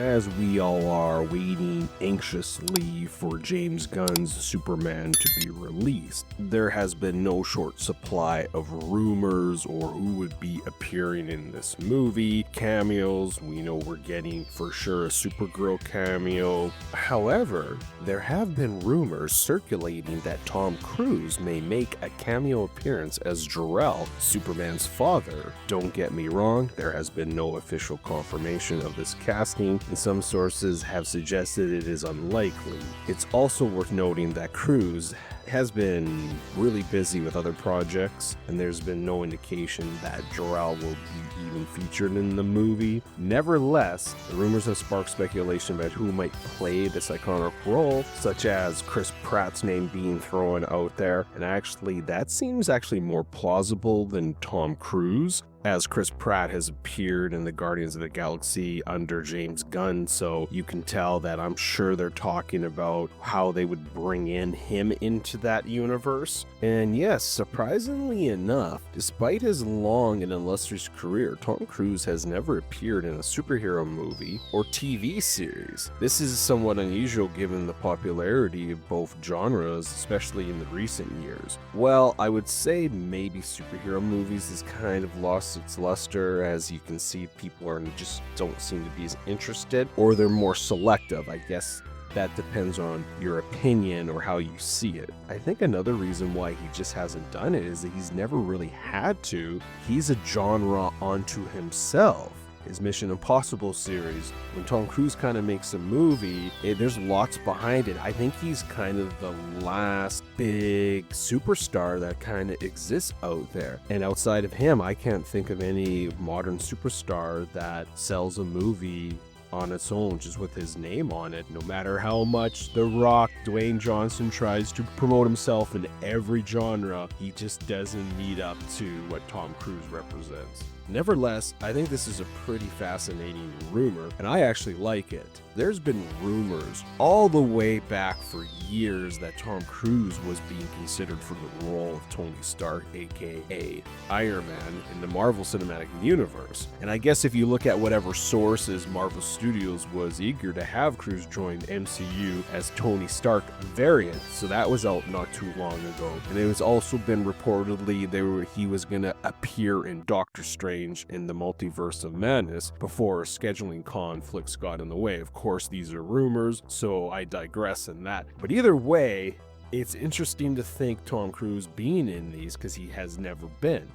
as we all are waiting anxiously for James Gunn's Superman to be released, there has been no short supply of rumors or who would be appearing in this movie. Cameos, we know we're getting for sure a Supergirl cameo. However, there have been rumors circulating that Tom Cruise may make a cameo appearance as Jor-El, Superman's father. Don't get me wrong, there has been no official confirmation of this casting, and some sources have suggested it is unlikely. It's also worth noting that Cruise has been really busy with other projects, and there's been no indication that Jor-El will be even featured in the movie. Nevertheless, the rumors have sparked speculation about who might play this iconic role, such as Chris Pratt's name being thrown out there, and actually that seems more plausible than Tom Cruise, as Chris Pratt has appeared in the Guardians of the Galaxy under James Gunn, so you can tell that I'm sure they're talking about how they would bring in him into that universe. And yes, surprisingly enough, despite his long and illustrious career, Tom Cruise has never appeared in a superhero movie or TV series. This is somewhat unusual given the popularity of both genres, especially in the recent years. Well, I would say maybe superhero movies has kind of lost its luster, as you can see people just don't seem to be as interested, or they're more selective. I guess that depends on your opinion or how you see it. I think another reason why he just hasn't done it is that he's never really had to. He's a genre unto himself. His Mission Impossible series, when Tom Cruise kind of makes a movie, there's lots behind it. I think he's kind of the last big superstar that kind of exists out there. And outside of him, I can't think of any modern superstar that sells a movie on its own, just with his name on it. No matter how much The Rock, Dwayne Johnson, tries to promote himself in every genre, he just doesn't meet up to what Tom Cruise represents. Nevertheless, I think this is a pretty fascinating rumor, and I actually like it. There's been rumors all the way back for years that Tom Cruise was being considered for the role of Tony Stark, aka Iron Man, in the Marvel Cinematic Universe. And I guess if you look at whatever sources, Marvel Studios was eager to have Cruise join the MCU as Tony Stark variant, so that was out not too long ago. And it was also been reportedly he was going to appear in Doctor Strange in the Multiverse of Madness before scheduling conflicts got in the way. Of course, these are rumors, so I digress in that. But either way, it's interesting to think Tom Cruise being in these because he has never been.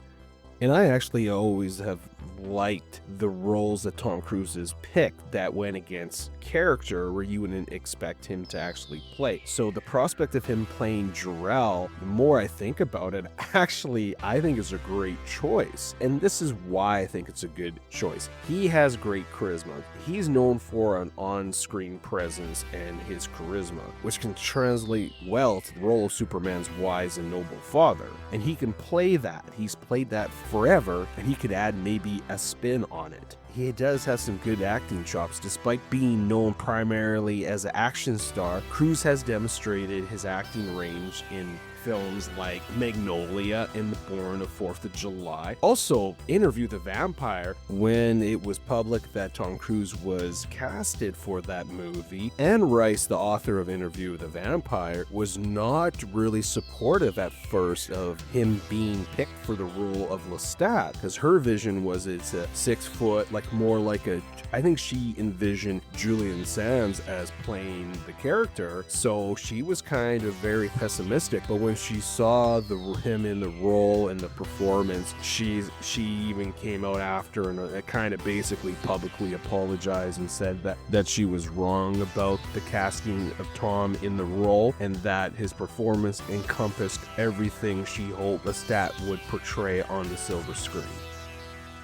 And I actually always have liked the roles that Tom Cruise has picked that went against character where you wouldn't expect him to actually play. So the prospect of him playing Jor-El, the more I think about it, actually I think is a great choice. And this is why I think it's a good choice. He has great charisma. He's known for an on-screen presence and his charisma, which can translate well to the role of Superman's wise and noble father. And he can play that. He's played that forever, and he could add maybe a spin on it. He does have some good acting chops. Despite being known primarily as an action star, Cruise has demonstrated his acting range in films like Magnolia and The Born of 4th of July. Also, Interview the Vampire, when it was public that Tom Cruise was casted for that movie. Anne Rice, the author of Interview with the Vampire, was not really supportive at first of him being picked for the role of Lestat, because her vision was it's a 6 foot, I think she envisioned Julian Sands as playing the character, so she was kind of very pessimistic. But when she saw him in the role and the performance, she even came out after and kind of basically publicly apologized and said that she was wrong about the casting of Tom in the role, and that his performance encompassed everything she hoped Lestat would portray on the silver screen.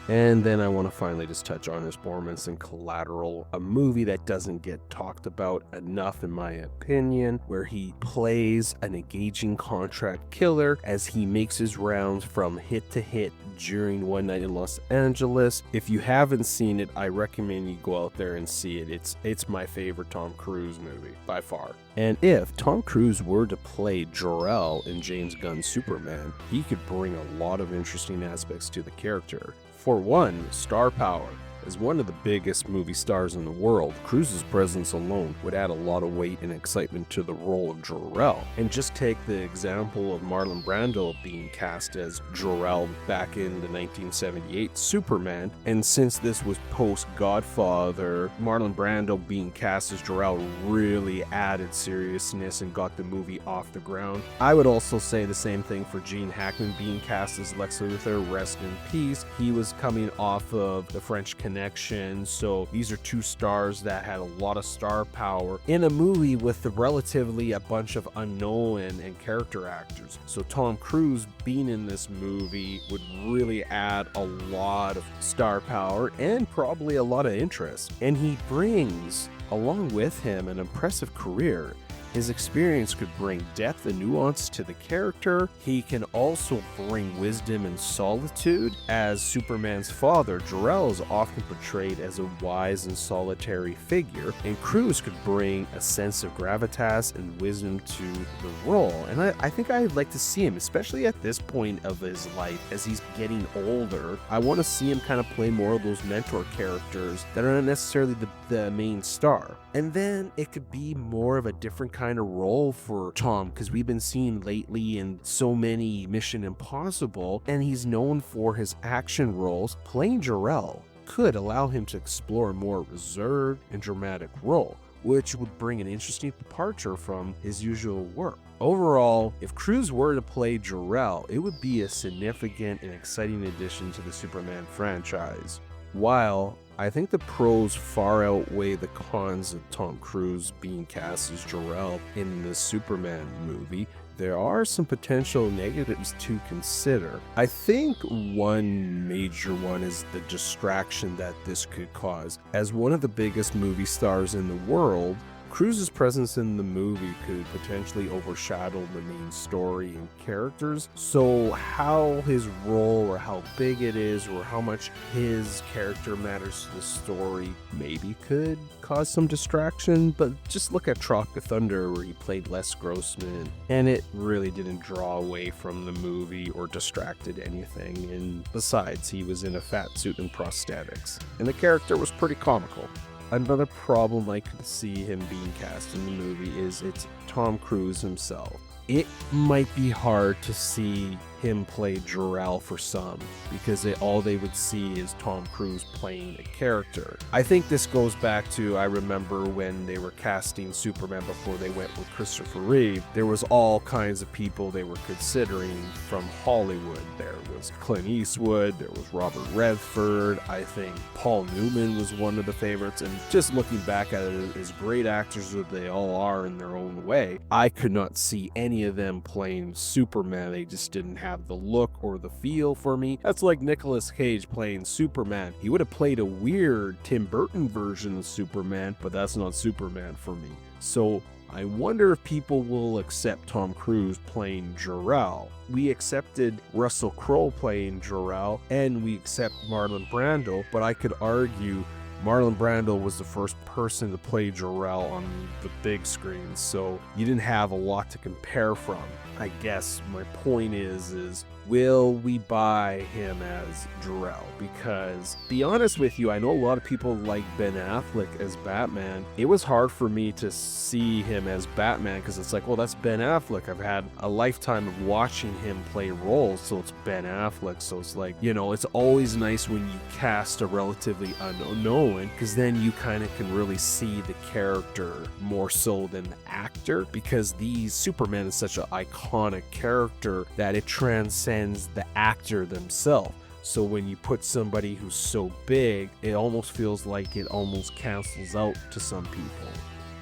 And then I want to finally just touch on his performance in Collateral, a movie that doesn't get talked about enough in my opinion, where he plays an engaging contract killer as he makes his rounds from hit to hit during One Night in Los Angeles. If you haven't seen it, I recommend you go out there and see it. It's my favorite Tom Cruise movie by far. And if Tom Cruise were to play Jor-El in James Gunn's Superman, he could bring a lot of interesting aspects to the character. For one, star power. As one of the biggest movie stars in the world, Cruise's presence alone would add a lot of weight and excitement to the role of Jor-El. And just take the example of Marlon Brando being cast as Jor-El back in the 1978 Superman, and since this was post-Godfather, Marlon Brando being cast as Jor-El really added seriousness and got the movie off the ground. I would also say the same thing for Gene Hackman being cast as Lex Luthor, rest in peace. He was coming off of The French Connection, so these are two stars that had a lot of star power in a movie with relatively a bunch of unknown and character actors. So Tom Cruise being in this movie would really add a lot of star power and probably a lot of interest. And he brings along with him an impressive career. His experience could bring depth and nuance to the character. He can also bring wisdom and solitude. As Superman's father, Jor-El is often portrayed as a wise and solitary figure, and Cruise could bring a sense of gravitas and wisdom to the role. And I think I'd like to see him, especially at this point of his life, as he's getting older. I want to see him kind of play more of those mentor characters that are not necessarily the main star. And then it could be more of a different kind of role for Tom, because we've been seeing lately in so many Mission Impossible, and he's known for his action roles. Playing Jor-El could allow him to explore a more reserved and dramatic role, which would bring an interesting departure from his usual work. Overall, if Cruise were to play Jor-El, it would be a significant and exciting addition to the Superman franchise. While I think the pros far outweigh the cons of Tom Cruise being cast as Jor-El in the Superman movie, there are some potential negatives to consider. I think one major one is the distraction that this could cause. As one of the biggest movie stars in the world, Cruise's presence in the movie could potentially overshadow the main story and characters. So how his role or how big it is or how much his character matters to the story maybe could cause some distraction. But just look at Tropic Thunder, where he played Les Grossman, and it really didn't draw away from the movie or distracted anything. And besides, he was in a fat suit and prosthetics, and the character was pretty comical. Another problem I could see him being cast in the movie is it's Tom Cruise himself. It might be hard to see him play Jor-El for some, because all they would see is Tom Cruise playing a character. I think this goes back to, I remember when they were casting Superman before they went with Christopher Reeve, there was all kinds of people they were considering from Hollywood. There was Clint Eastwood, there was Robert Redford, I think Paul Newman was one of the favorites, and just looking back at it, as great actors as they all are in their own way, I could not see any of them playing Superman. They just didn't have the look or the feel for me. That's like Nicolas Cage playing Superman. He would have played a weird Tim Burton version of Superman, but that's not Superman for me. So I wonder if people will accept Tom Cruise playing Jor-El. We accepted Russell Crowe playing Jor-El, and we accept Marlon Brando, but I could argue Marlon Brando was the first person to play Jor-El on the big screen, so you didn't have a lot to compare from. I guess my point is will we buy him as Jor-El? Because, be honest with you, I know a lot of people like Ben Affleck as Batman. It was hard for me to see him as Batman, because it's like, well, that's Ben Affleck. I've had a lifetime of watching him play roles, so it's Ben Affleck. So it's like, it's always nice when you cast a relatively unknown, because then you kind of can really see the character more so than the actor, because Superman is such an iconic character that it transcends the actor themselves. So when you put somebody who's so big, it almost feels like it almost cancels out to some people.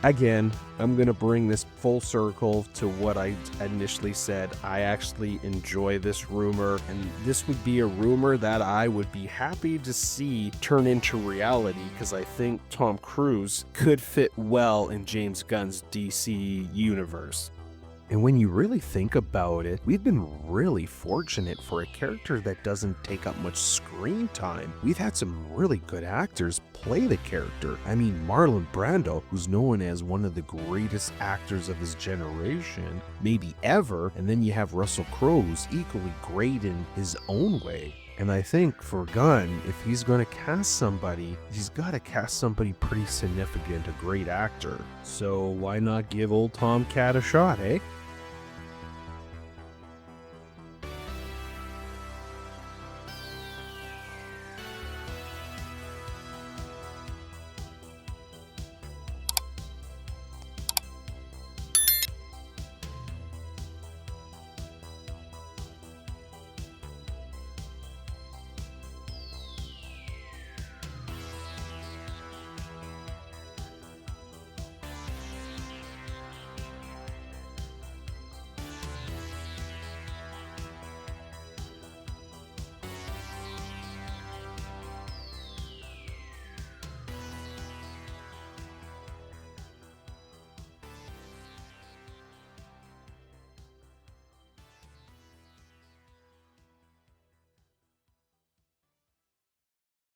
Again, I'm going to bring this full circle to what I initially said. I actually enjoy this rumor, and this would be a rumor that I would be happy to see turn into reality, because I think Tom Cruise could fit well in James Gunn's DC universe. And when you really think about it, we've been really fortunate for a character that doesn't take up much screen time. We've had some really good actors play the character. I mean, Marlon Brando, who's known as one of the greatest actors of his generation, maybe ever, and then you have Russell Crowe, who's equally great in his own way. And I think for Gunn, if he's going to cast somebody, he's got to cast somebody pretty significant, a great actor. So why not give old Tomcat a shot, eh?